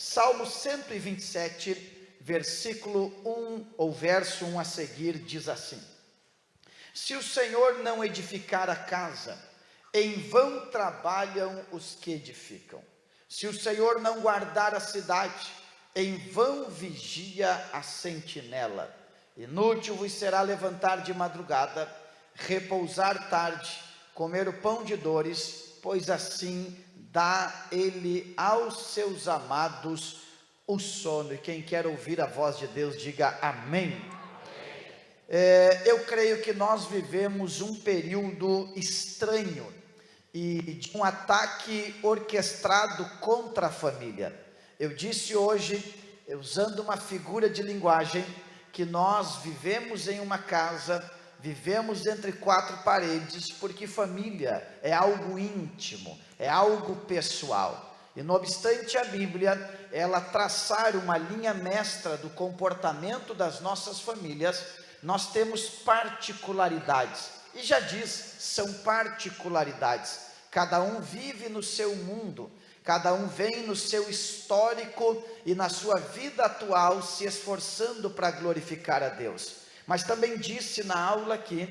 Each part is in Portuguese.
Salmo 127, versículo 1, ou verso 1 a seguir, diz assim: se o Senhor não edificar a casa, em vão trabalham os que edificam. Se o Senhor não guardar a cidade, em vão vigia a sentinela. Inútil vos será levantar de madrugada, repousar tarde, comer o pão de dores, pois assim dá ele aos seus amados o sono. E quem quer ouvir a voz de Deus, diga amém. Eu creio que nós vivemos um período estranho e de um ataque orquestrado contra a família. Eu disse hoje, usando uma figura de linguagem, que nós vivemos em uma casa, vivemos entre quatro paredes, porque família é algo íntimo, é algo pessoal. E não obstante a Bíblia, ela traçar uma linha mestra do comportamento das nossas famílias, nós temos particularidades, e já diz, são particularidades, cada um vive no seu mundo, cada um vem no seu histórico e na sua vida atual se esforçando para glorificar a Deus. Mas também disse na aula aqui,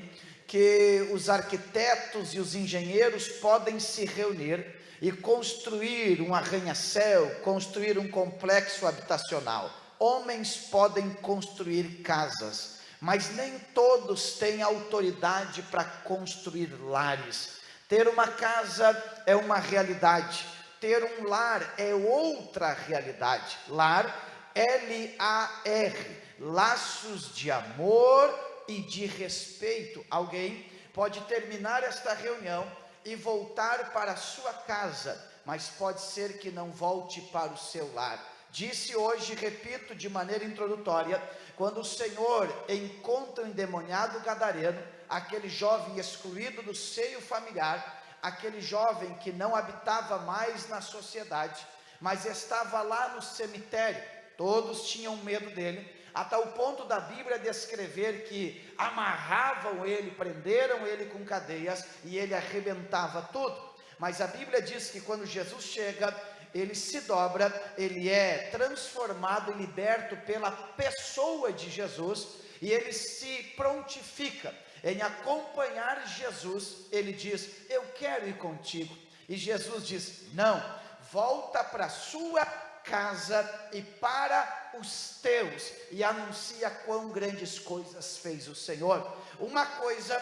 que os arquitetos e os engenheiros podem se reunir e construir um arranha-céu, construir um complexo habitacional. Homens podem construir casas, mas nem todos têm autoridade para construir lares. Ter uma casa é uma realidade, ter um lar é outra realidade. Lar, L-A-R, laços de amor e de respeito. Alguém pode terminar esta reunião e voltar para a sua casa, mas pode ser que não volte para o seu lar. Disse hoje, repito de maneira introdutória, quando o Senhor encontra o endemoniado gadareno, aquele jovem excluído do seio familiar, aquele jovem que não habitava mais na sociedade, mas estava lá no cemitério, todos tinham medo dele, a tal ponto da Bíblia descrever que amarravam ele, prenderam ele com cadeias e ele arrebentava tudo. Mas a Bíblia diz que quando Jesus chega, ele se dobra, ele é transformado e liberto pela pessoa de Jesus, e ele se prontifica em acompanhar Jesus. Ele diz: eu quero ir contigo. E Jesus diz: não, volta para a sua casa e para os teus, e anuncia quão grandes coisas fez o Senhor. Uma coisa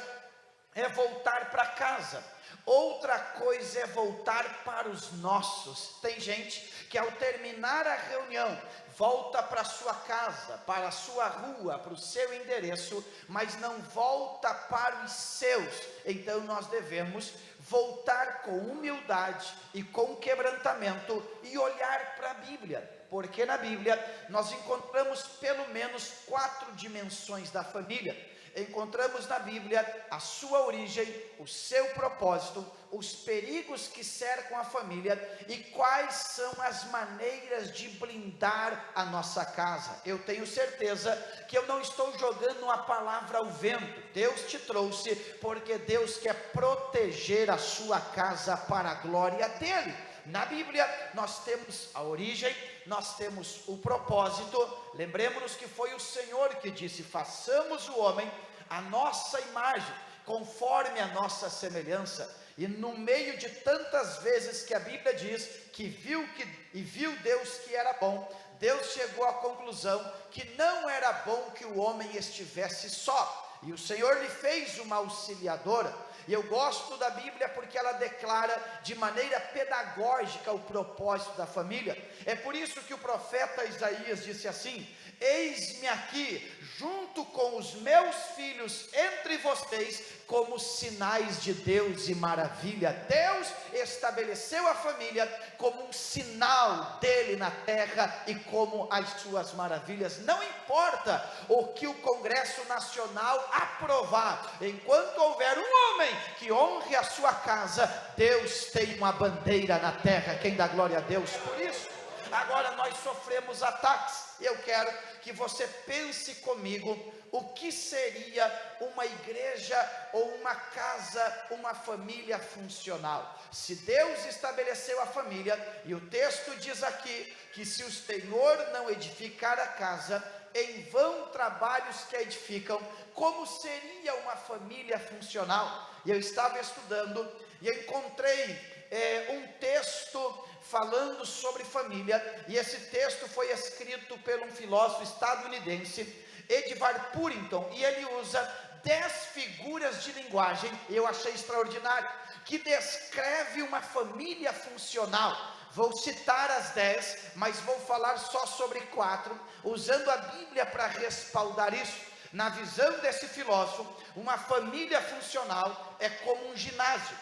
é voltar para casa, outra coisa é voltar para os nossos. Tem gente que ao terminar a reunião, volta para a sua casa, para a sua rua, para o seu endereço, mas não volta para os seus. Então nós devemos voltar com humildade e com quebrantamento e olhar para a Bíblia, porque na Bíblia nós encontramos pelo menos 4 dimensões da família. Encontramos na Bíblia a sua origem, o seu propósito, os perigos que cercam a família e quais são as maneiras de blindar a nossa casa. Eu tenho certeza que eu não estou jogando uma palavra ao vento. Deus te trouxe porque Deus quer proteger a sua casa para a glória dele. Na Bíblia nós temos a origem, nós temos o propósito. Lembremos-nos que foi o Senhor que disse: façamos o homem a nossa imagem, conforme a nossa semelhança. E no meio de tantas vezes que a Bíblia diz que viu Deus que era bom, Deus chegou à conclusão que não era bom que o homem estivesse só, e o Senhor lhe fez uma auxiliadora. E eu gosto da Bíblia porque ela declara de maneira pedagógica o propósito da família. É por isso que o profeta Isaías disse assim: eis-me aqui, junto com os meus filhos entre vocês, como sinais de Deus e maravilha. Deus estabeleceu a família como um sinal dele na terra e como as suas maravilhas. Não importa o que o Congresso Nacional aprovar, enquanto houver um homem que honre a sua casa, Deus tem uma bandeira na terra. Quem dá glória a Deus por isso? agora nós sofremos ataques. Eu quero que você pense comigo o que seria uma igreja ou uma casa, uma família funcional. Se Deus estabeleceu a família, e o texto diz aqui que se o Senhor não edificar a casa, em vão trabalhos que a edificam. Como seria uma família funcional? E eu estava estudando e eu encontrei um texto falando sobre família, e esse texto foi escrito por um filósofo estadunidense, Edward Purinton, e ele usa 10 figuras de linguagem, eu achei extraordinário, que descreve uma família funcional. Vou citar as 10, mas vou falar só sobre 4, usando a Bíblia para respaldar isso. Na visão desse filósofo, uma família funcional é como um ginásio,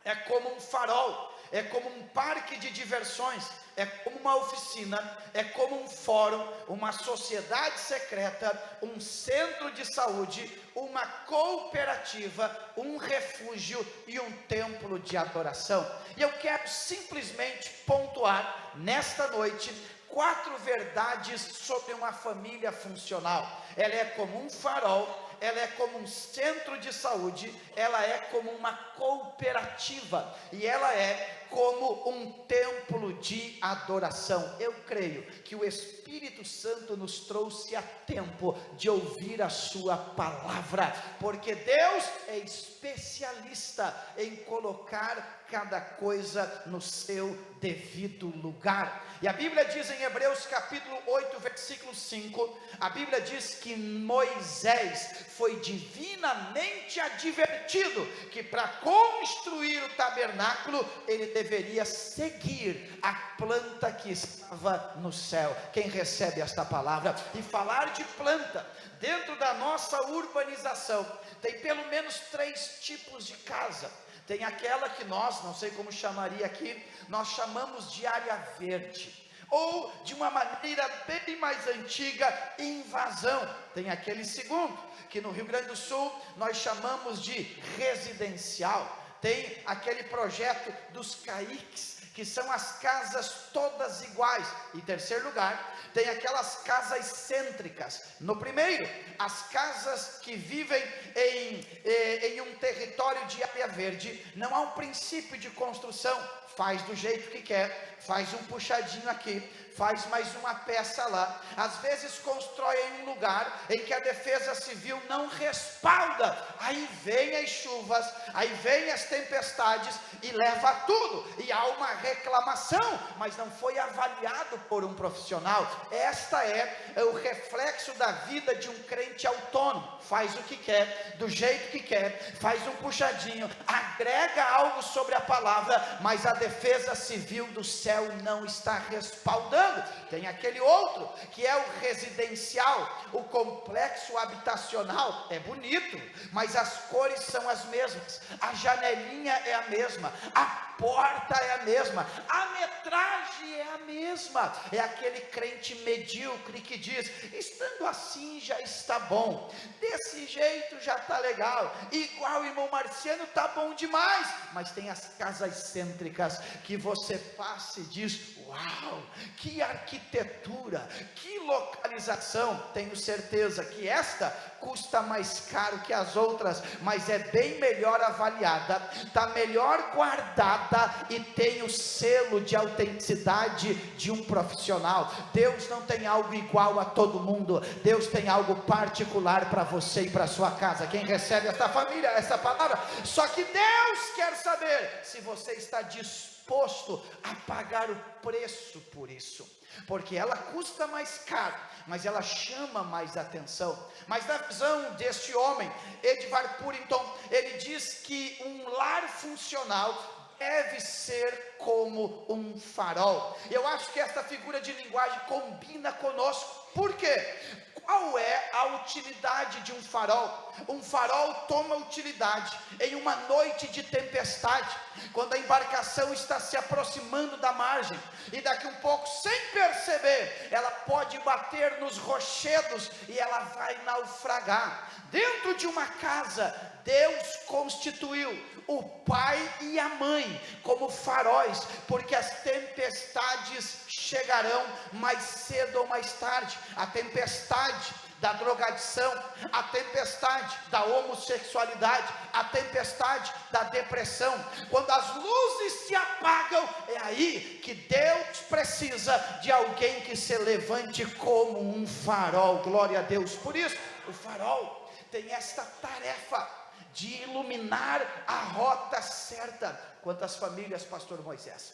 é como um farol, é como um parque de diversões, é como uma oficina, é como um fórum, uma sociedade secreta, um centro de saúde, uma cooperativa, um refúgio e um templo de adoração. E eu quero simplesmente pontuar nesta noite 4 verdades sobre uma família funcional. Ela é como um farol, ela é como um centro de saúde, ela é como uma cooperativa, e ela é como um templo de adoração. Eu creio que o Espírito Santo nos trouxe a tempo de ouvir a sua palavra, porque Deus é especialista em colocar cada coisa no seu devido lugar. E a Bíblia diz em Hebreus capítulo 8, versículo 5, a Bíblia diz que Moisés foi divinamente advertido que para construir o tabernáculo, ele deveria seguir a planta que estava no céu. Quem recebe esta palavra? E falar de planta, dentro da nossa urbanização, tem pelo menos 3 tipos de casa. Tem aquela que nós, não sei como chamaria aqui, nós chamamos de área verde, ou de uma maneira bem mais antiga, invasão. Tem aquele segundo, que no Rio Grande do Sul nós chamamos de residencial. Tem aquele projeto dos CAICs, que são as casas todas iguais. Em terceiro lugar, tem aquelas casas cêntricas. No primeiro, as casas que vivem em um território de área verde, não há um princípio de construção, faz do jeito que quer, faz um puxadinho aqui, faz mais uma peça lá, às vezes constrói em um lugar em que a defesa civil não respalda, aí vem as chuvas, aí vem as tempestades e leva tudo, e há uma reclamação, mas não foi avaliado por um profissional. Esta é o reflexo da vida de um crente autônomo, faz o que quer, do jeito que quer, faz um puxadinho, agrega algo sobre a palavra, mas a defesa civil do céu não está respaldando. Tem aquele outro, que é o residencial, o complexo habitacional, é bonito, mas as cores são as mesmas, a janelinha é a mesma, a porta é a mesma, a metragem é a mesma. É aquele crente medíocre que diz, estando assim já está bom, desse jeito já está legal, igual o irmão Marciano está bom demais. Mas tem as casas cêntricas que você passa e diz, uau, que arquitetura, que localização. Tenho certeza que esta custa mais caro que as outras, mas é bem melhor avaliada, está melhor guardada e tem o selo de autenticidade de um profissional. Deus não tem algo igual a todo mundo, Deus tem algo particular para você e para sua casa. Quem recebe esta família, essa palavra? Só que Deus quer saber se você está disposto a pagar o preço por isso, porque ela custa mais caro, mas ela chama mais atenção. Mas na visão deste homem, Edward Purinton, ele diz que um lar funcional deve ser como um farol. Eu acho que esta figura de linguagem combina conosco. Por quê? Qual é a utilidade de um farol? Um farol toma utilidade em uma noite de tempestade, quando a embarcação está se aproximando da margem, e daqui um pouco, sem perceber, ela pode bater nos rochedos e ela vai naufragar. Dentro de uma casa, Deus constituiu o pai e a mãe como faróis, porque as tempestades chegarão mais cedo ou mais tarde. A tempestade da drogadição, a tempestade da homossexualidade, a tempestade da depressão. Quando as luzes se apagam, é aí que Deus precisa de alguém que se levante como um farol. Glória a Deus. Por isso, o farol tem esta tarefa de iluminar a rota certa. Quantas famílias, pastor Moisés,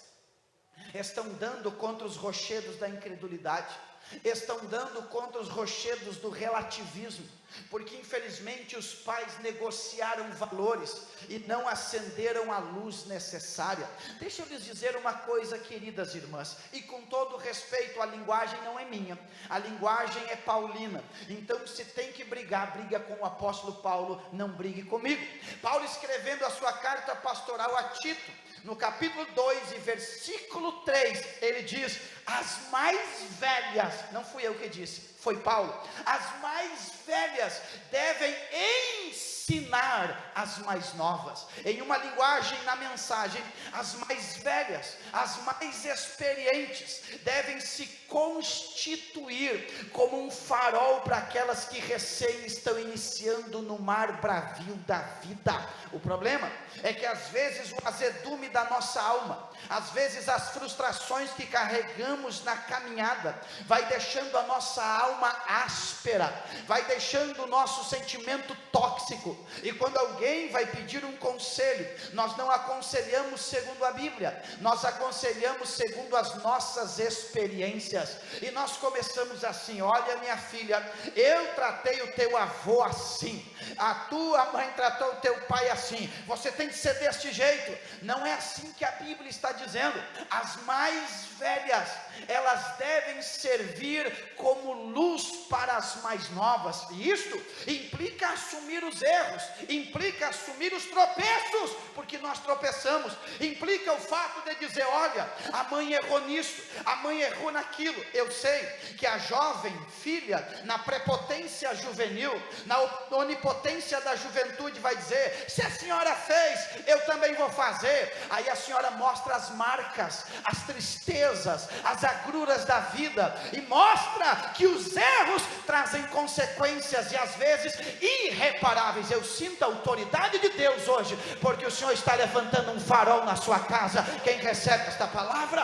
estão dando contra os rochedos da incredulidade, estão dando contra os rochedos do relativismo, porque infelizmente os pais negociaram valores e não acenderam a luz necessária. Deixa eu lhes dizer uma coisa, queridas irmãs, e com todo respeito, a linguagem não é minha, a linguagem é paulina. Então, se tem que brigar, briga com o apóstolo Paulo, não brigue comigo. Paulo, escrevendo a sua carta pastoral a Tito, no capítulo 2 e versículo 3, ele diz: as mais velhas, não fui eu que disse, foi Paulo, as mais velhas devem ensinar as mais novas. Em uma linguagem, na mensagem, as mais velhas, as mais experientes, devem se constituir como um farol para aquelas que recém estão iniciando no mar bravio da vida. O problema é que às vezes o azedume da nossa alma, às vezes as frustrações que carregamos na caminhada, vai deixando a nossa alma áspera, vai deixando o nosso sentimento tóxico. E quando alguém vai pedir um conselho, nós não aconselhamos segundo a Bíblia, nós aconselhamos segundo as nossas experiências. E nós começamos assim: olha, minha filha, eu tratei o teu avô assim, a tua mãe tratou o teu pai assim, você tem que ser deste jeito. Não é assim que a Bíblia está dizendo. As mais velhas, elas devem servir como luz para as mais novas, e isto implica assumir os erros, implica assumir os tropeços, porque nós tropeçamos, implica o fato de dizer: olha, a mãe errou nisso, a mãe errou naquilo. Eu sei que a jovem filha, na prepotência juvenil, na onipotência da juventude, vai dizer: se a senhora fez, eu também vou fazer. Aí a senhora mostra as marcas, as tristezas, as agruras da vida, e mostra que os erros trazem consequências, e às vezes irreparáveis. Eu sinto a autoridade de Deus hoje, porque o Senhor está levantando um farol na sua casa. Quem recebe esta palavra?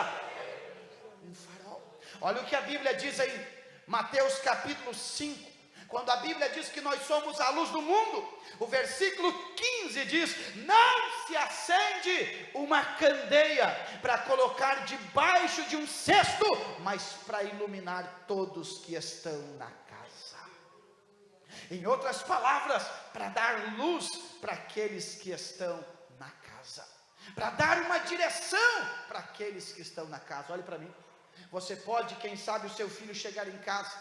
Um farol. Olha o que a Bíblia diz em Mateus capítulo 5, quando a Bíblia diz que nós somos a luz do mundo. O versículo 15 diz: não se acende uma candeia para colocar debaixo de um cesto, mas para iluminar todos que estão na casa. Em outras palavras, para dar luz para aqueles que estão na casa, para dar uma direção para aqueles que estão na casa. Olhe para mim, você pode, quem sabe, o seu filho chegar em casa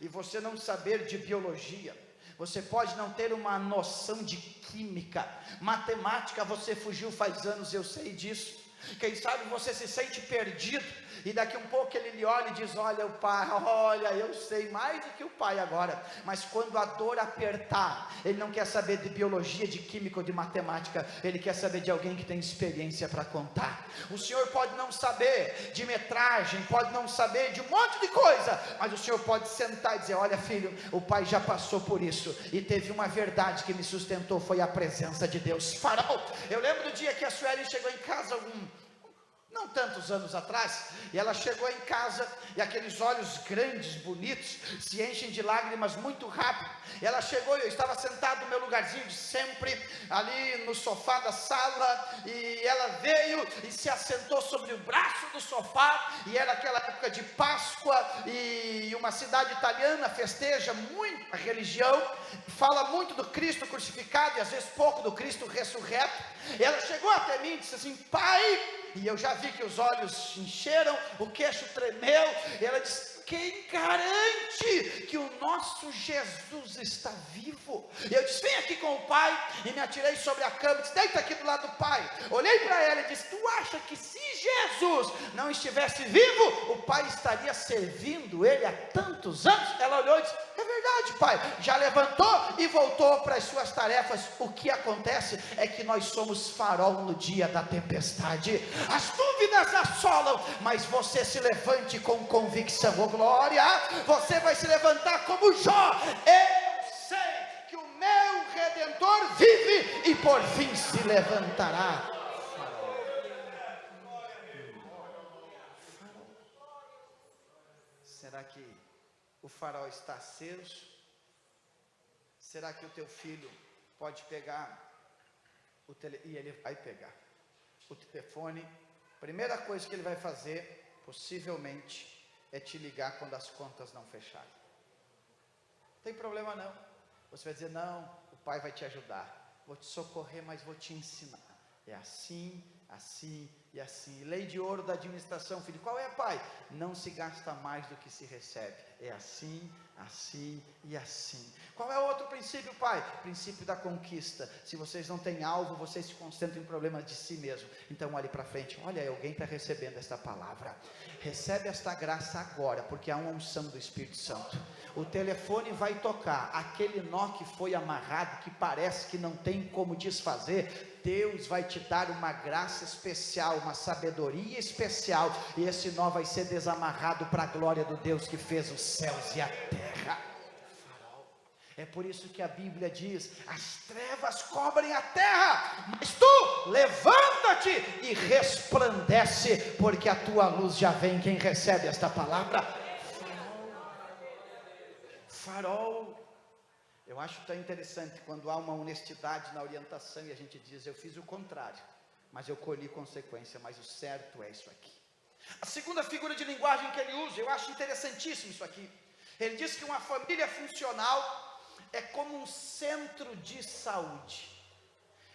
e você não saber de biologia, você pode não ter uma noção de química, matemática, você fugiu faz anos, eu sei disso. Quem sabe você se sente perdido, e daqui um pouco ele lhe olha e diz: olha, o pai, olha, eu sei mais do que o pai agora. Mas quando a dor apertar, ele não quer saber de biologia, de química ou de matemática, ele quer saber de alguém que tem experiência para contar. O senhor pode não saber de metragem, pode não saber de um monte de coisa, mas o senhor pode sentar e dizer: olha, filho, o pai já passou por isso, e teve uma verdade que me sustentou, foi a presença de Deus. Farol. Eu lembro do dia que a Sueli chegou em casa, não tantos anos atrás, e ela chegou em casa, e aqueles olhos grandes, bonitos, se enchem de lágrimas muito rápido. Ela chegou e eu estava sentado no meu lugarzinho de sempre, ali no sofá da sala, e ela veio e se assentou sobre o braço do sofá, e era aquela época de Páscoa, e uma cidade italiana festeja muito a religião, fala muito do Cristo crucificado, e às vezes pouco do Cristo ressurreto. E ela chegou até mim e disse assim: pai, e eu já vi que os olhos encheram, o queixo tremeu, e ela disse: quem garante que o nosso Jesus está vivo? E eu disse: vem aqui com o pai, e me atirei sobre a cama, disse: deita aqui do lado do pai. Olhei para ela e disse: tu acha que se Jesus não estivesse vivo, o pai estaria servindo ele há tantos anos. Ela olhou e disse: é verdade, pai, já levantou e voltou para as suas tarefas. O que acontece é que nós somos farol no dia da tempestade. As dúvidas assolam, mas você se levante com convicção. Oh glória, você vai se levantar como Jó: eu sei que o meu Redentor vive e por fim se levantará. Será que o farol está aceso? Será que o teu filho pode pegar o telefone? E ele vai pegar o telefone. Primeira coisa que ele vai fazer, possivelmente, é te ligar quando as contas não fecharem. Não tem problema não. Você vai dizer: não, o pai vai te ajudar, vou te socorrer, mas vou te ensinar. É assim, assim e assim. Lei de ouro da administração, filho. Qual é, pai? Não se gasta mais do que se recebe. É assim, assim e assim. Qual é o outro princípio, pai? Princípio da conquista. Se vocês não têm alvo, vocês se concentram em problemas de si mesmo. Então olhe para frente. Olha, alguém está recebendo esta palavra. Recebe esta graça agora, porque há uma unção do Espírito Santo. O telefone vai tocar. Aquele nó que foi amarrado, que parece que não tem como desfazer, Deus vai te dar uma graça especial, uma sabedoria especial, e esse nó vai ser desamarrado para a glória do Deus que fez os céus e a terra. É por isso que a Bíblia diz: as trevas cobrem a terra, mas tu levanta-te e resplandece, porque a tua luz já vem. Quem recebe esta palavra? Farol. Eu acho tão interessante quando há uma honestidade na orientação e a gente diz: eu fiz o contrário, mas eu colhi consequência, mas o certo é isso aqui. A segunda figura de linguagem que ele usa, eu acho interessantíssimo isso aqui. Ele diz que uma família funcional é como um centro de saúde.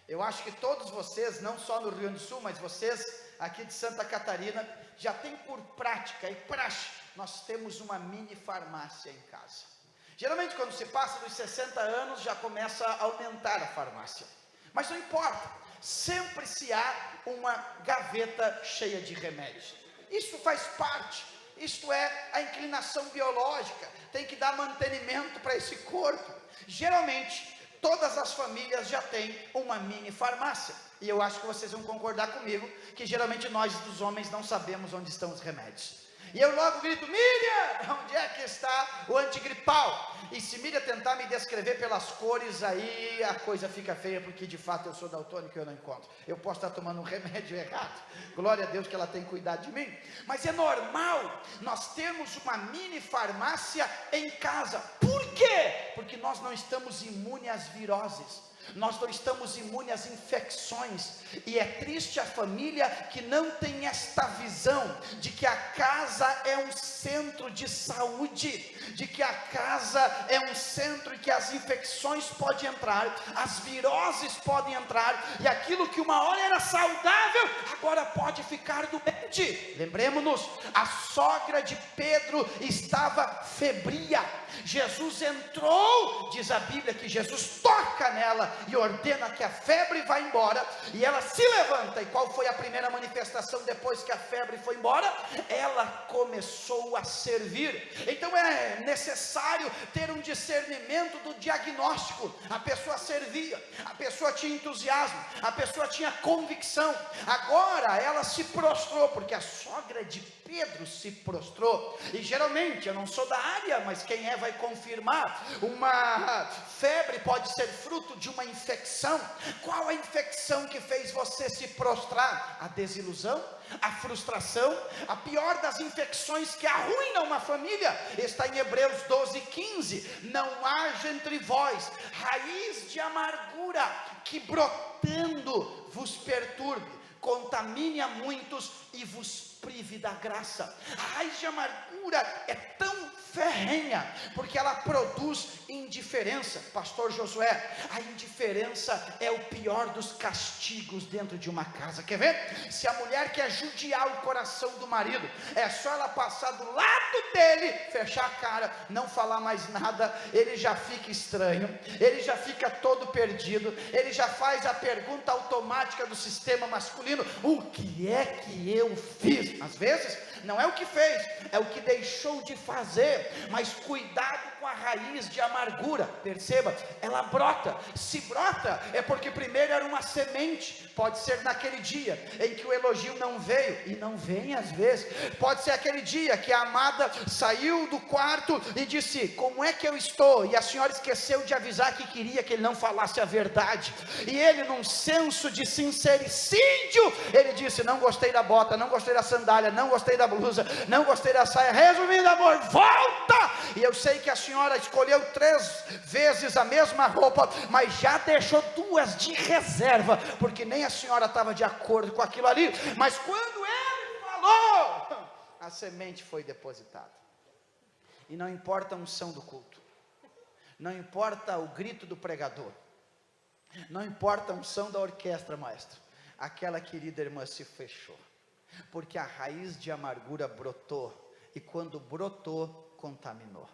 Eu acho que todos vocês, não só no Rio Grande do Sul, mas vocês aqui de Santa Catarina, já tem por prática e praxe, nós temos uma mini farmácia em casa. Geralmente quando se passa dos 60 anos, já começa a aumentar a farmácia. Mas não importa, sempre se há uma gaveta cheia de remédios. Isso faz parte, isto é a inclinação biológica, tem que dar mantenimento para esse corpo. Geralmente, todas as famílias já têm uma mini farmácia. E eu acho que vocês vão concordar comigo, que geralmente nós dos homens não sabemos onde estão os remédios. E eu logo grito: Miriam, onde é que está o antigripal? E se Miriam tentar me descrever pelas cores, aí a coisa fica feia, porque de fato eu sou daltônico e eu não encontro. Eu posso estar tomando um remédio errado. Glória a Deus que ela tem cuidado de mim. Mas é normal nós termos uma mini farmácia em casa. Por quê? Porque nós não estamos imunes às viroses. Nós não estamos imunes às infecções, e é triste a família que não tem esta visão de que a casa é um centro de saúde, de que a casa é um centro em que as infecções podem entrar, as viroses podem entrar, e aquilo que uma hora era saudável, agora pode ficar doente. Lembremos-nos, a sogra de Pedro estava febria. Jesus entrou, diz a Bíblia que Jesus toca nela e ordena que a febre vá embora, e ela se levanta. E qual foi a primeira manifestação depois que a febre foi embora? Ela começou a servir. Então é necessário ter um discernimento do diagnóstico. A pessoa servia, a pessoa tinha entusiasmo, a pessoa tinha convicção. Agora ela se prostrou, porque a sogra de Pedro se prostrou. E geralmente, eu não sou da área, mas quem é vai confirmar, uma febre pode ser fruto de uma infecção. Qual a infecção que fez você se prostrar? A desilusão, a frustração. A pior das infecções que arruinam uma família está em Hebreus 12:15. Não haja entre vós raiz de amargura, que brotando vos perturbe, contamine a muitos e vos prive da graça. A raiz de amargura é tão ferrenha, porque ela produz indiferença. Pastor Josué, a indiferença é o pior dos castigos dentro de uma casa. Quer ver? Se a mulher quer judiar o coração do marido, é só ela passar do lado dele, fechar a cara, não falar mais nada, ele já fica estranho, ele já fica todo perdido, ele já faz a pergunta automática do sistema masculino: o que é que eu fiz? Às vezes não é o que fez, é o que deixou de fazer. Mas cuidado com a raiz de amargura. Perceba, ela brota. Se brota, é porque primeiro era uma semente. Pode ser naquele dia em que o elogio não veio, e não vem às vezes. Pode ser aquele dia que a amada saiu do quarto e disse: como é que eu estou? E a senhora esqueceu de avisar que queria que ele não falasse a verdade, e ele, num senso de sincericídio, ele disse: não gostei da bota, não gostei da sandália, não gostei da blusa, não gostei da saia. Resumindo, amor, volta! E eu sei que a senhora escolheu 3 vezes a mesma roupa, mas já deixou 2 de reserva, porque nem a senhora estava de acordo com aquilo ali. Mas quando ele falou, a semente foi depositada. E não importa a unção do culto, não importa o grito do pregador, não importa a unção da orquestra, maestro, aquela querida irmã se fechou, porque a raiz de amargura brotou, e quando brotou, contaminou,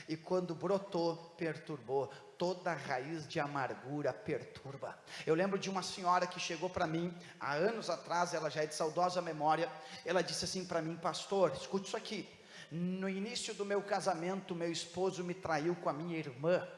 e quando brotou, perturbou. Toda raiz de amargura perturba. Eu lembro de uma senhora que chegou para mim há anos atrás, ela já é de saudosa memória. Ela disse assim para mim: pastor, escute isso aqui, no início do meu casamento, meu esposo me traiu com a minha irmã,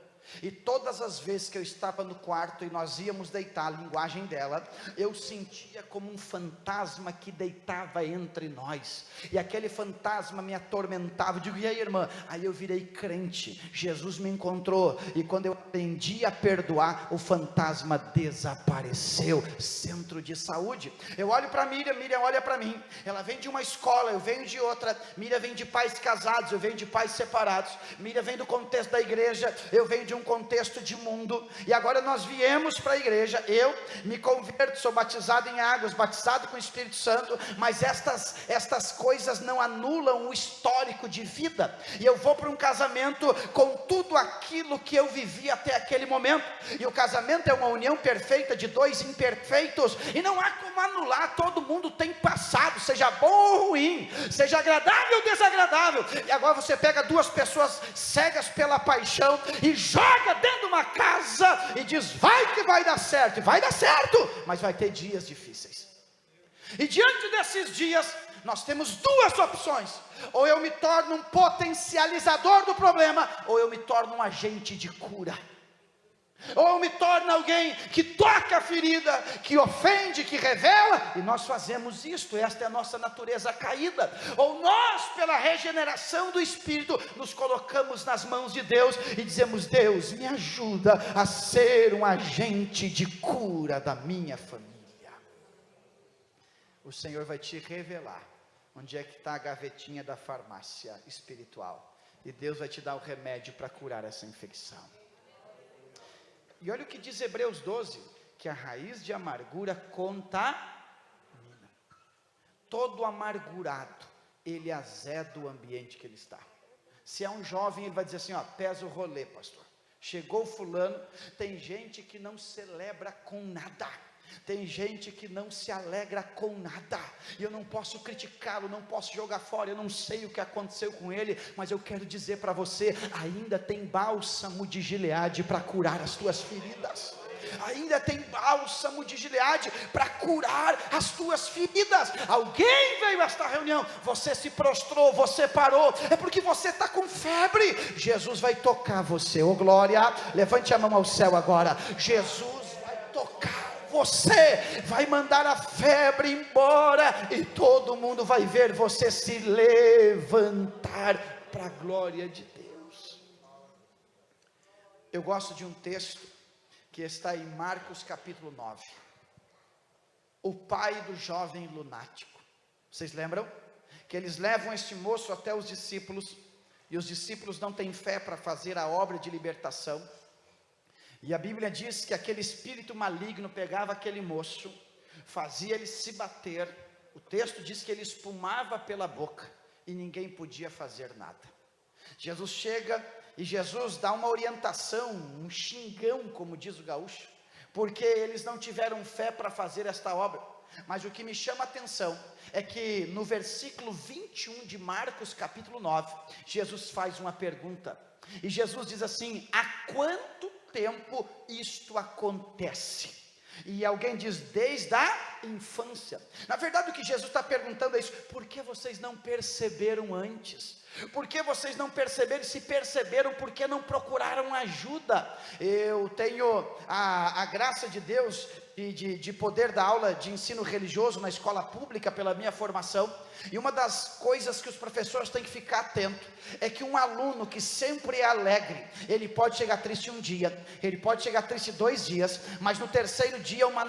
e todas as vezes que eu estava no quarto e nós íamos deitar, a linguagem dela, eu sentia como um fantasma que deitava entre nós, e aquele fantasma me atormentava. Eu digo: e aí, irmã? Aí eu virei crente, Jesus me encontrou, e quando eu aprendi a perdoar, o fantasma desapareceu. Centro de saúde. Eu olho para Miriam, Miriam olha para mim, ela vem de uma escola, eu venho de outra. Miriam vem de pais casados, eu venho de pais separados. Miriam vem do contexto da igreja, eu venho de um contexto de mundo, e agora nós viemos para a igreja. Eu me converto, sou batizado em águas, batizado com o Espírito Santo, mas estas coisas não anulam o histórico de vida, e eu vou para um casamento com tudo aquilo que eu vivi até aquele momento, e o casamento é uma união perfeita de 2 imperfeitos, e não há como anular. Todo mundo tem passado, seja bom ou ruim, seja agradável ou desagradável, e agora você pega 2 pessoas cegas pela paixão e joga dentro de uma casa e diz: vai que vai dar certo. Vai dar certo, mas vai ter dias difíceis, e diante desses dias nós temos 2 opções: ou eu me torno um potencializador do problema, ou eu me torno um agente de cura, ou eu me torno alguém que toca a ferida, que ofende, que revela. E nós fazemos isto, esta é a nossa natureza caída. Ou nós, pela regeneração do Espírito, nos colocamos nas mãos de Deus e dizemos: Deus, me ajuda a ser um agente de cura da minha família. O Senhor vai te revelar onde é que está a gavetinha da farmácia espiritual, e Deus vai te dar o remédio para curar essa infecção. E olha o que diz Hebreus 12, que a raiz de amargura contamina. Todo amargurado, ele azeda o ambiente que ele está. Se é um jovem, ele vai dizer assim: ó, pesa o rolê, pastor, chegou fulano. Tem gente que não celebra com nada, tem gente que não se alegra com nada, e eu não posso criticá-lo, não posso jogar fora, eu não sei o que aconteceu com ele, mas eu quero dizer para você: ainda tem bálsamo de Gileade para curar as tuas feridas. Ainda tem bálsamo de Gileade para curar as tuas feridas. Alguém veio a esta reunião, você se prostrou, você parou, é porque você está com febre. Jesus vai tocar você. Oh glória, levante a mão ao céu agora. Jesus vai tocar você, vai mandar a febre embora, e todo mundo vai ver você se levantar para a glória de Deus. Eu gosto de um texto que está em Marcos capítulo 9, o pai do jovem lunático. Vocês lembram? Que eles levam este moço até os discípulos, e os discípulos não têm fé para fazer a obra de libertação, e a Bíblia diz que aquele espírito maligno pegava aquele moço, fazia ele se bater. O texto diz que ele espumava pela boca, e ninguém podia fazer nada. Jesus chega e Jesus dá uma orientação, um xingão, como diz o gaúcho, porque eles não tiveram fé para fazer esta obra. Mas o que me chama a atenção é que no versículo 21 de Marcos capítulo 9, Jesus faz uma pergunta, e Jesus diz assim: há quanto tempo isto acontece? E alguém diz: desde a infância. Na verdade o que Jesus está perguntando é isso: por que vocês não perceberam antes? Por que vocês não perceberam? Se perceberam, por que não procuraram ajuda? Eu tenho a graça de Deus de poder dar aula de ensino religioso na escola pública pela minha formação, e uma das coisas que os professores têm que ficar atento é que um aluno que sempre é alegre, ele pode chegar triste um dia, ele pode chegar triste 2 dias, mas no terceiro dia uma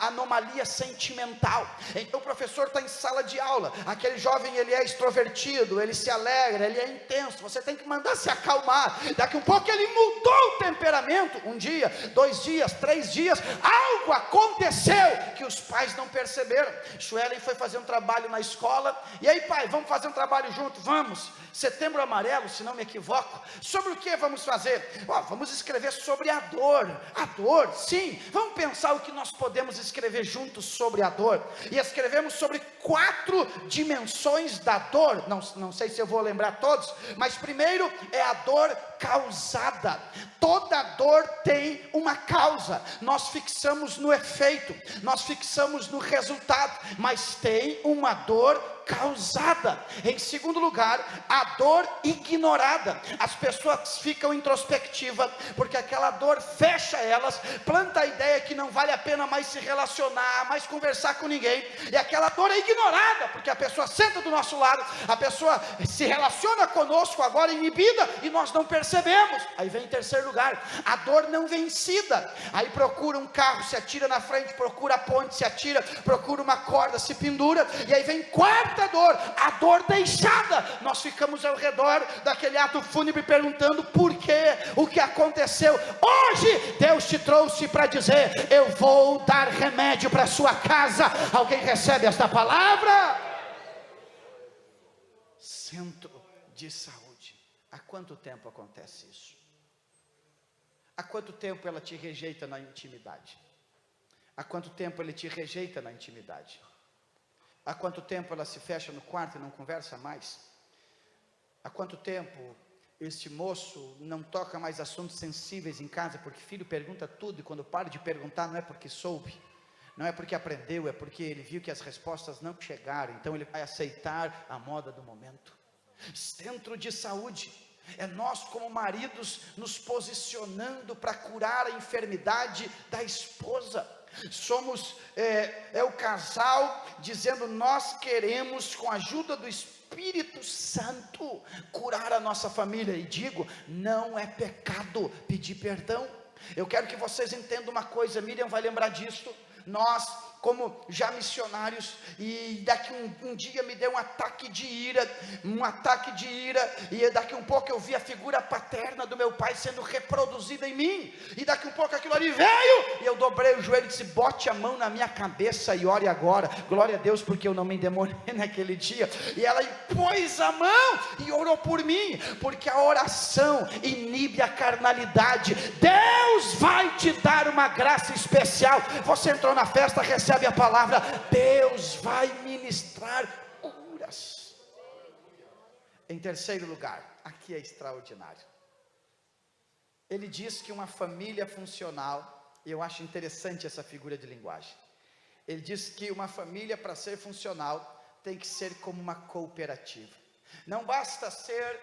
anomalia sentimental. Então o professor está em sala de aula, aquele jovem ele é extrovertido, ele se alegra, ele é intenso, você tem que mandar se acalmar. Daqui um pouco ele mudou o temperamento, 1 dia, 2 dias, 3 dias, algo aconteceu que os pais não perceberam. Suelen foi fazer um trabalho na escola, e aí pai, vamos fazer um trabalho junto? Vamos. Setembro Amarelo, se não me equivoco. Sobre o que vamos fazer? Vamos escrever sobre a dor. A dor, sim, vamos pensar o que nós podemos escrever juntos sobre a dor, e escrevemos sobre 4 dimensões da dor. Não sei se eu vou lembrar todos, mas primeiro é a dor causada. Toda dor tem uma causa, nós fixamos no efeito, nós fixamos no resultado, mas tem uma dor causada. Em segundo lugar, a dor ignorada. As pessoas ficam introspectivas, porque aquela dor fecha elas, planta a ideia que não vale a pena mais se relacionar, mais conversar com ninguém, e aquela dor é ignorada, porque a pessoa senta do nosso lado, a pessoa se relaciona conosco agora inibida, e nós não percebemos. Aí vem em terceiro lugar, a dor não vencida. Aí procura um carro, se atira na frente, procura a ponte, se atira, procura uma corda, se pendura, e aí vem quarta dor, a dor deixada. Nós ficamos ao redor daquele ato fúnebre perguntando por quê, o que aconteceu. Hoje Deus te trouxe para dizer: eu vou dar remédio para sua casa. Alguém recebe esta palavra? Centro de saúde. Há quanto tempo acontece isso? Há quanto tempo ela te rejeita na intimidade? Há quanto tempo ele te rejeita na intimidade? Há quanto tempo ela se fecha no quarto e não conversa mais? Há quanto tempo este moço não toca mais assuntos sensíveis em casa, porque filho pergunta tudo, e quando para de perguntar não é porque soube, não é porque aprendeu, é porque ele viu que as respostas não chegaram, então ele vai aceitar a moda do momento. Centro de saúde. É nós como maridos nos posicionando para curar a enfermidade da esposa. Somos o casal dizendo: nós queremos, com a ajuda do Espírito Santo, curar a nossa família. E digo, não é pecado pedir perdão. Eu quero que vocês entendam uma coisa, Miriam vai lembrar disso. Nós, como já missionários, e daqui um dia me deu um ataque de ira, e daqui um pouco eu vi a figura paterna do meu pai sendo reproduzida em mim, e daqui um pouco aquilo ali veio, e eu dobrei o joelho e disse: bote a mão na minha cabeça e ore agora. Glória a Deus, porque eu não me endemoniei naquele dia. E ela pôs a mão e orou por mim, porque a oração inibe a carnalidade. Deus vai te dar uma graça especial. Você entrou na festa, recebe a palavra, Deus vai ministrar curas. Em terceiro lugar, aqui é extraordinário, ele diz que uma família funcional, e eu acho interessante essa figura de linguagem, ele diz que uma família, para ser funcional, tem que ser como uma cooperativa. Não basta ser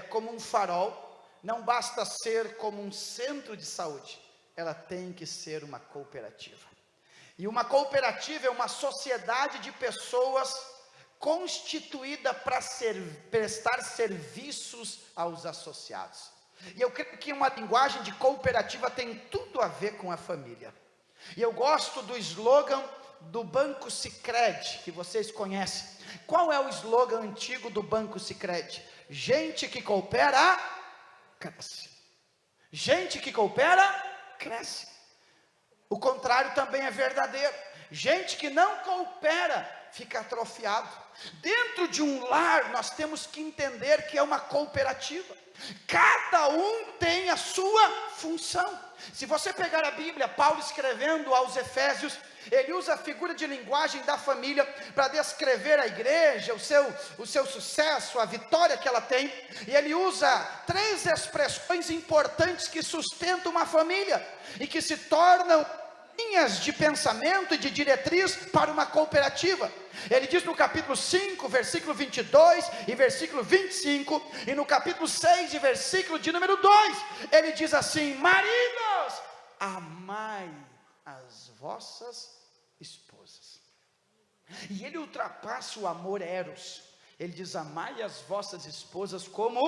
como um farol, não basta ser como um centro de saúde, ela tem que ser uma cooperativa. E uma cooperativa é uma sociedade de pessoas constituída para prestar serviços aos associados. E eu creio que uma linguagem de cooperativa tem tudo a ver com a família. E eu gosto do slogan do Banco Sicredi, que vocês conhecem. Qual é o slogan antigo do Banco Sicredi? Gente que coopera, cresce. Gente que coopera, cresce. O contrário também é verdadeiro. Gente que não coopera fica atrofiado. Dentro de um lar, nós temos que entender que é uma cooperativa. Cada um tem a sua função. Se você pegar a Bíblia, Paulo escrevendo aos Efésios, ele usa a figura de linguagem da família para descrever a igreja, o seu sucesso, a vitória que ela tem. E ele usa 3 expressões importantes que sustentam uma família e que se tornam linhas de pensamento e de diretriz para uma cooperativa. Ele diz no capítulo 5, versículo 22 e versículo 25, e no capítulo 6 e versículo de número 2, ele diz assim: maridos, amai as vossas esposas. E ele ultrapassa o amor eros. Ele diz: amai as vossas esposas como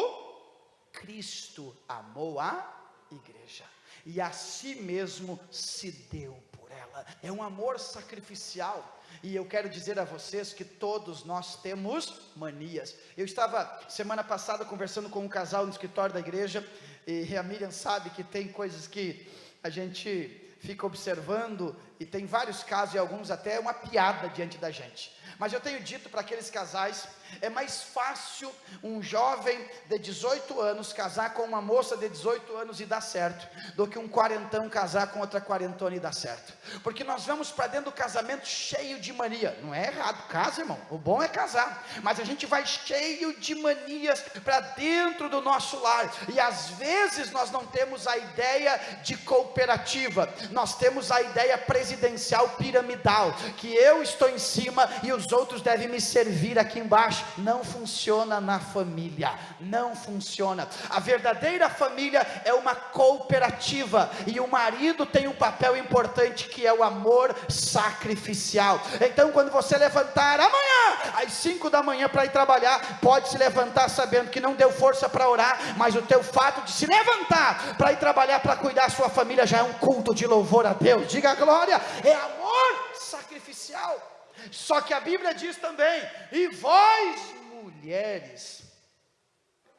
Cristo amou a igreja e a si mesmo se deu por ela. É um amor sacrificial. E eu quero dizer a vocês que todos nós temos manias. Eu estava semana passada conversando com um casal no escritório da igreja, e a Miriam sabe que tem coisas que a gente fica observando, e tem vários casos, e alguns até é uma piada diante da gente. Mas eu tenho dito para aqueles casais, é mais fácil um jovem de 18 anos casar com uma moça de 18 anos e dar certo, do que um quarentão casar com outra quarentona e dar certo. Porque nós vamos para dentro do casamento cheio de mania. Não é errado, casa, irmão, o bom é casar, mas a gente vai cheio de manias para dentro do nosso lar, e às vezes nós não temos a ideia de cooperativa, nós temos a ideia presidencial piramidal, que eu estou em cima e os outros devem me servir aqui embaixo. Não funciona na família, não funciona. A verdadeira família é uma cooperativa, e o marido tem um papel importante, que é o amor sacrificial. Então quando você levantar amanhã às 5 da manhã para ir trabalhar, pode se levantar sabendo que não deu força para orar, mas o teu fato de se levantar para ir trabalhar, para cuidar da sua família, já é um culto de louvor a Deus. Diga glória. É amor sacrificial. Só que a Bíblia diz também: e vós, mulheres,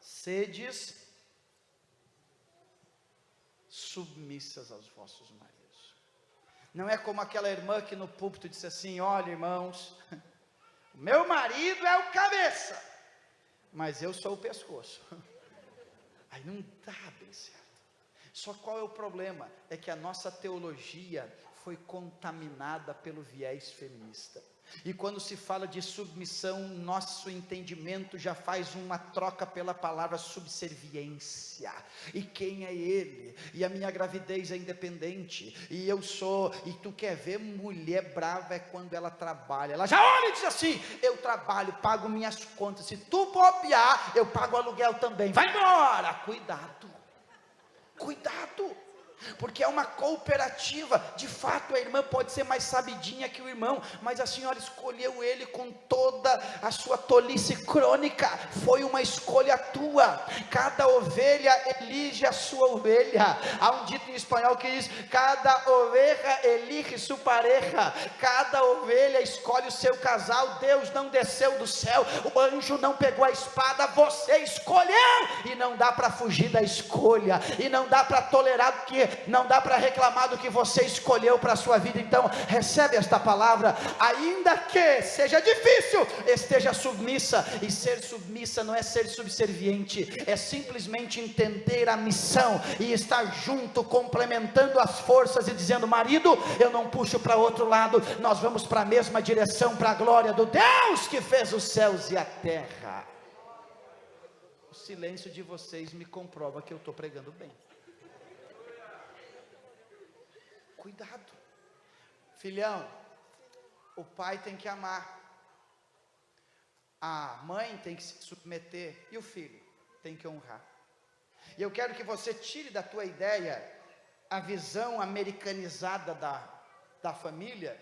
sedes submissas aos vossos maridos. Não é como aquela irmã que no púlpito disse assim: olha, irmãos, o meu marido é o cabeça, mas eu sou o pescoço. Aí não dá bem certo. Só qual é o problema? É que a nossa teologia foi contaminada pelo viés feminista. E quando se fala de submissão, nosso entendimento já faz uma troca pela palavra subserviência. E quem é ele? E a minha gravidez é independente, e eu sou, e tu quer ver mulher brava é quando ela trabalha. Ela já olha e diz assim: eu trabalho, pago minhas contas, se tu bobear, eu pago aluguel também, vai embora. Cuidado, cuidado, porque é uma cooperativa. De fato a irmã pode ser mais sabidinha que o irmão, mas a senhora escolheu ele com toda a sua tolice crônica. Foi uma escolha tua. Cada ovelha elige a sua ovelha. Há um dito em espanhol que diz: cada oveja elige su pareja. Cada ovelha escolhe o seu casal. Deus não desceu do céu, o anjo não pegou a espada, você escolheu, e não dá para fugir da escolha, e não dá para tolerar, que não dá para reclamar do que você escolheu para a sua vida. Então recebe esta palavra: ainda que seja difícil, esteja submissa. E ser submissa não é ser subserviente, é simplesmente entender a missão e estar junto, complementando as forças e dizendo: marido, eu não puxo para outro lado, nós vamos para a mesma direção, para a glória do Deus que fez os céus e a terra. O silêncio de vocês me comprova que eu estou pregando bem. Cuidado, filhão, o pai tem que amar, a mãe tem que se submeter, e o filho tem que honrar. E eu quero que você tire da tua ideia a visão americanizada da família,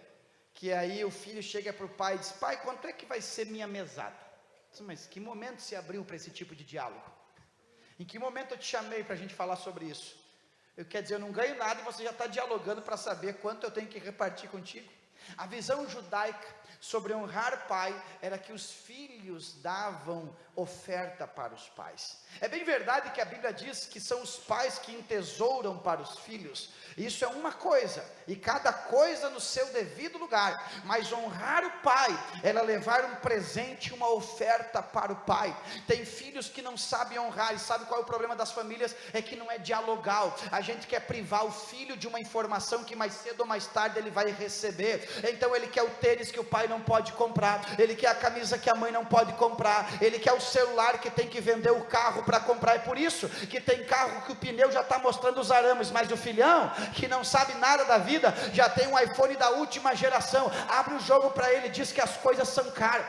que aí o filho chega para o pai e diz: pai, quanto é que vai ser minha mesada? Mas que momento se abriu para esse tipo de diálogo? Em que momento eu te chamei para a gente falar sobre isso? Eu quero dizer, eu não ganho nada e você já está dialogando para saber quanto eu tenho que repartir contigo. A visão judaica sobre honrar pai era que os filhos davam oferta para os pais. É bem verdade que a Bíblia diz que são os pais que entesouram para os filhos. Isso é uma coisa, e cada coisa no seu devido lugar. Mas honrar o pai era levar um presente, uma oferta para o pai. Tem filhos que não sabem honrar, e sabe qual é o problema das famílias? É que não é dialogal. A gente quer privar o filho de uma informação que mais cedo ou mais tarde ele vai receber. Então ele quer o tênis que o pai não pode comprar, ele quer a camisa que a mãe não pode comprar, ele quer o celular que tem que vender o carro para comprar. É por isso que tem carro que o pneu já está mostrando os arames, mas o filhão que não sabe nada da vida já tem um iPhone da última geração. Abre o jogo para ele, diz que as coisas são caras.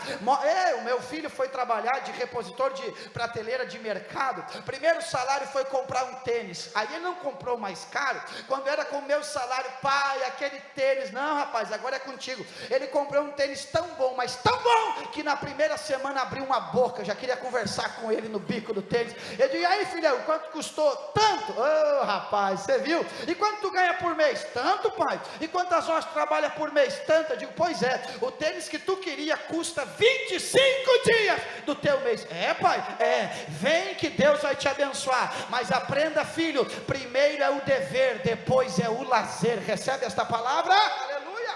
O meu filho foi trabalhar de repositor de prateleira de mercado. Primeiro salário foi comprar um tênis, aí ele não comprou mais caro. Quando era com o meu salário, pai, aquele tênis, não rapaz, agora é contigo. Ele comprou um tênis tão bom, mas tão bom, que na primeira semana abriu uma boca. Já queria conversar com ele no bico do tênis. Eu digo, e aí filhão, quanto custou? Tanto. Ô rapaz, você viu? E quanto tu ganha por mês? Tanto, pai. E quantas horas tu trabalha por mês? Tanto. Eu digo, pois é, o tênis que tu queria custa 25 dias do teu mês. É, pai? É, vem que Deus vai te abençoar, mas aprenda, filho, primeiro é o dever, depois é o lazer. Recebe esta palavra? Aleluia.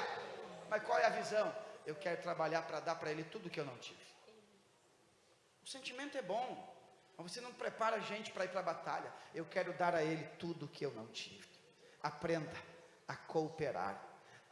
Mas qual é a visão? Eu quero trabalhar para dar para ele tudo que eu não tive. O sentimento é bom, mas você não prepara a gente para ir para a batalha. Eu quero dar a ele tudo que eu não tive. Aprenda a cooperar.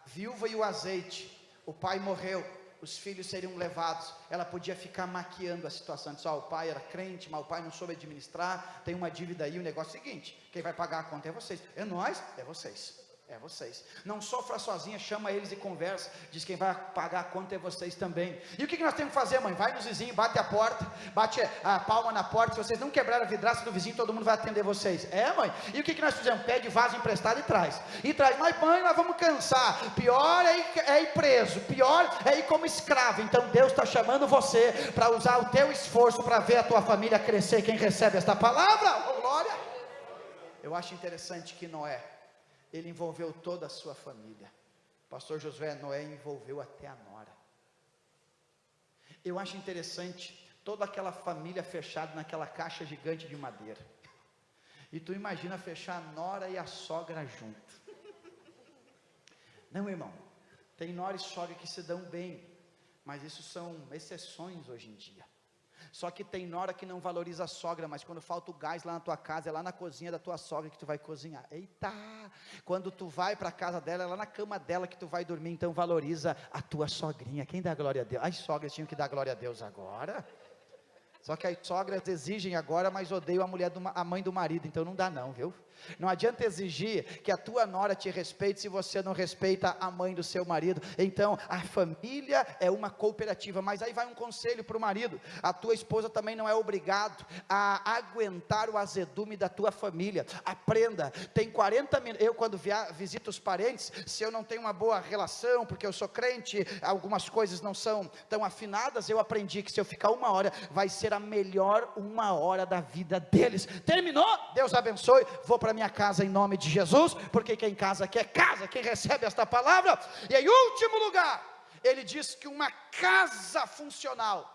A viúva e o azeite. O pai morreu, os filhos seriam levados. Ela podia ficar maquiando a situação. Disse, o pai era crente, mas o pai não soube administrar, tem uma dívida aí. O negócio é o seguinte, quem vai pagar a conta é vocês. É nós? É vocês. É vocês. Não sofra sozinha, chama eles e conversa. Diz, quem vai pagar a conta é vocês também. E o que nós temos que fazer, mãe? Vai nos vizinhos, bate a porta, bate a palma na porta. Se vocês não quebrarem a vidraça do vizinho, todo mundo vai atender vocês. É, mãe? E o que nós fizemos? Pede vaso emprestado e traz. Mas mãe, nós vamos cansar. Pior é ir preso, pior é ir como escravo. Então Deus está chamando você para usar o teu esforço para ver a tua família crescer. Quem recebe esta palavra? Oh, glória! Eu acho interessante que Noé, ele envolveu toda a sua família. Pastor Josué, Noé envolveu até a nora. Eu acho interessante toda aquela família fechada naquela caixa gigante de madeira. E tu imagina fechar a nora e a sogra junto. Não, irmão, tem nora e sogra que se dão bem, mas isso são exceções hoje em dia. Só que tem nora que não valoriza a sogra, mas quando falta o gás lá na tua casa, é lá na cozinha da tua sogra que tu vai cozinhar. Eita! Quando tu vai para a casa dela, é lá na cama dela que tu vai dormir. Então valoriza a tua sogrinha. Quem dá glória a Deus? As sogras tinham que dar glória a Deus agora. Só que as sogras exigem agora, mas odeiam a mãe do marido, então não dá não, viu? Não adianta exigir que a tua nora te respeite se você não respeita a mãe do seu marido. Então a família é uma cooperativa. Mas aí vai um conselho para o marido: a tua esposa também não é obrigado a aguentar o azedume da tua família. Aprenda, tem 40 minutos. Eu quando visito os parentes, se eu não tenho uma boa relação, porque eu sou crente, algumas coisas não são tão afinadas, eu aprendi que se eu ficar 1 hora, vai ser a melhor 1 hora da vida deles. Terminou? Deus abençoe. Vou para minha casa em nome de Jesus, porque quem casa quer casa, quem recebe esta palavra. E em último lugar, ele diz que uma casa funcional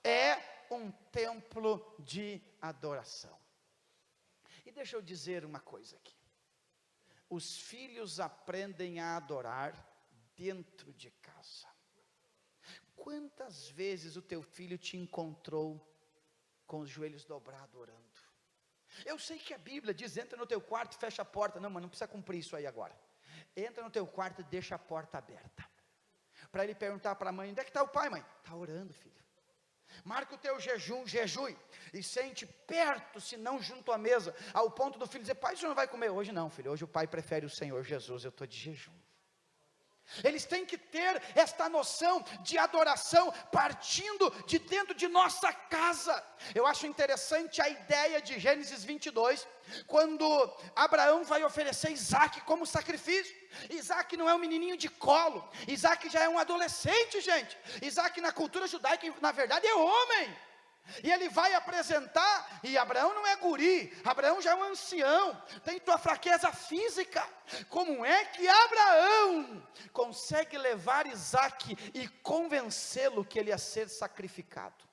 é um templo de adoração. E deixa eu dizer uma coisa aqui: os filhos aprendem a adorar dentro de casa. Quantas vezes o teu filho te encontrou com os joelhos dobrados orando? Eu sei que a Bíblia diz, entra no teu quarto e fecha a porta. Não, mas não precisa cumprir isso aí agora. Entra no teu quarto e deixa a porta aberta, para ele perguntar para a mãe: onde é que está o pai, mãe? Está orando, filho. Marca o teu jejue, e sente perto, se não junto à mesa, ao ponto do filho dizer: pai, o senhor não vai comer hoje? Não, filho, hoje o pai prefere o Senhor Jesus, eu estou de jejum. Eles têm que ter esta noção de adoração partindo de dentro de nossa casa. Eu acho interessante a ideia de Gênesis 22, quando Abraão vai oferecer Isaac como sacrifício. Isaac não é um menininho de colo, Isaac já é um adolescente, gente. Isaac na cultura judaica, na verdade, é homem. E ele vai apresentar, e Abraão não é guri, Abraão já é um ancião, tem tua fraqueza física. Como é que Abraão consegue levar Isaque e convencê-lo que ele ia ser sacrificado?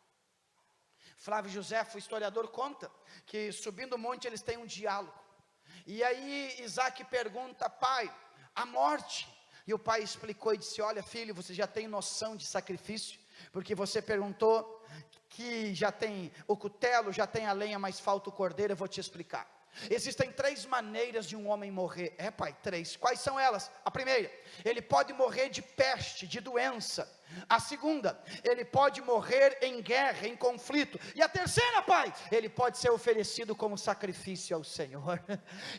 Flávio José, o historiador, conta que subindo o monte eles têm um diálogo. E aí Isaque pergunta: pai, a morte? E o pai explicou e disse: olha filho, você já tem noção de sacrifício? Porque você perguntou que já tem o cutelo, já tem a lenha, mas falta o cordeiro. Eu vou te explicar. Existem 3 maneiras de um homem morrer. Pai, 3. Quais são elas? A primeira, ele pode morrer de peste, de doença. A segunda, ele pode morrer em guerra, em conflito. E a terceira, pai, ele pode ser oferecido como sacrifício ao Senhor.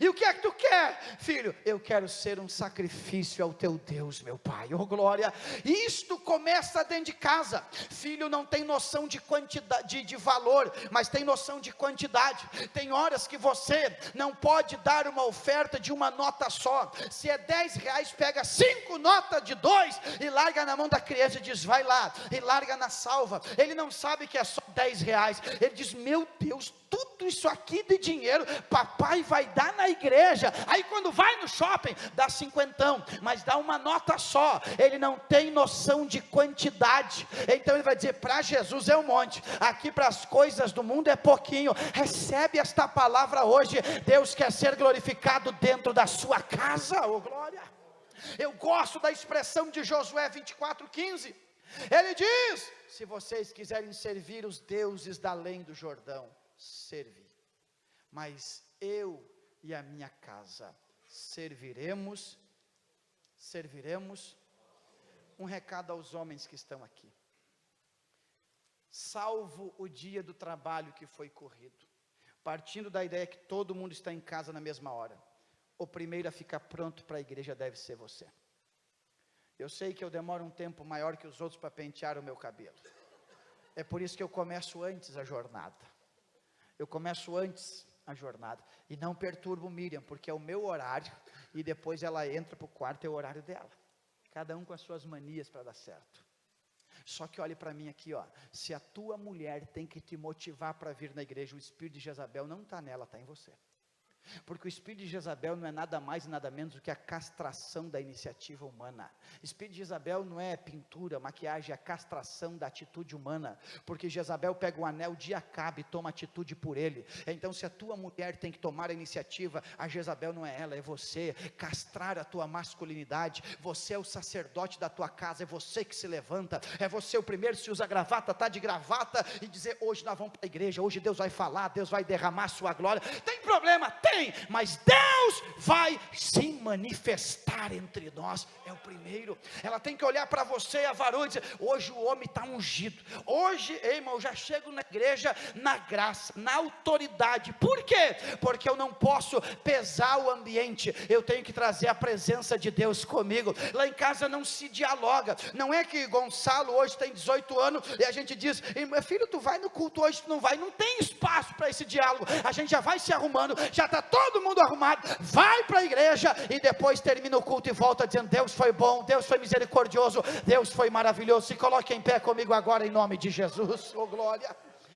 E o que é que tu quer, filho? Eu quero ser um sacrifício ao teu Deus, meu pai. Oh glória. Isto começa dentro de casa. Filho não tem noção de quantidade, de valor, mas tem noção de quantidade. Tem horas que você não pode dar uma oferta de uma nota só. Se é 10 reais, pega 5 notas de 2 e larga na mão da criança e diz: vai lá, e larga na salva. Ele não sabe que é só 10 reais. Ele diz: meu Deus, tudo isso aqui de dinheiro, papai vai dar na igreja. Aí quando vai no shopping, dá 50, mas dá uma nota só. Ele não tem noção de quantidade. Então ele vai dizer: para Jesus é um monte, aqui para as coisas do mundo é pouquinho. Recebe esta palavra hoje. Deus quer ser glorificado dentro da sua casa. Oh glória. Eu gosto da expressão de Josué 24:15. Ele diz: se vocês quiserem servir os deuses da além do Jordão, servi. Mas eu e a minha casa serviremos. Um recado aos homens que estão aqui. Salvo o dia do trabalho que foi corrido, partindo da ideia que todo mundo está em casa na mesma hora, o primeiro a ficar pronto para a igreja deve ser você. Eu sei que eu demoro um tempo maior que os outros para pentear o meu cabelo. É por isso que eu começo antes a jornada. E não perturbo Miriam, porque é o meu horário, e depois ela entra para o quarto, é o horário dela. Cada um com as suas manias para dar certo. Só que olhe para mim aqui, ó. Se a tua mulher tem que te motivar para vir na igreja, o espírito de Jezabel não está nela, está em você. Porque o espírito de Jezabel não é nada mais e nada menos do que a castração da iniciativa humana. O espírito de Jezabel não é pintura, maquiagem, é a castração da atitude humana. Porque Jezabel pega o anel de Acabe e toma atitude por ele. Então se a tua mulher tem que tomar a iniciativa, a Jezabel não é ela, é você. Castrar a tua masculinidade. Você é o sacerdote da tua casa, é você que se levanta. É você o primeiro, se usa gravata, está de gravata e dizer: hoje nós vamos para a igreja, hoje Deus vai falar, Deus vai derramar sua glória. Tem problema? Tem. Mas Deus vai se manifestar entre nós, é o primeiro. Ela tem que olhar para você, a varoa, e dizer: hoje o homem está ungido, hoje, irmão, eu já chego na igreja na graça, na autoridade. Por quê? Porque eu não posso pesar o ambiente, eu tenho que trazer a presença de Deus comigo. Lá em casa não se dialoga. Não é que Gonçalo hoje tem 18 anos e a gente diz: filho, tu vai no culto hoje, tu não vai. Não tem espaço para esse diálogo. A gente já vai se arrumando, já está todo mundo arrumado, vai para a igreja e depois termina o culto e volta dizendo: Deus foi bom, Deus foi misericordioso, Deus foi maravilhoso. Se coloque em pé comigo agora em nome de Jesus. Oh glória.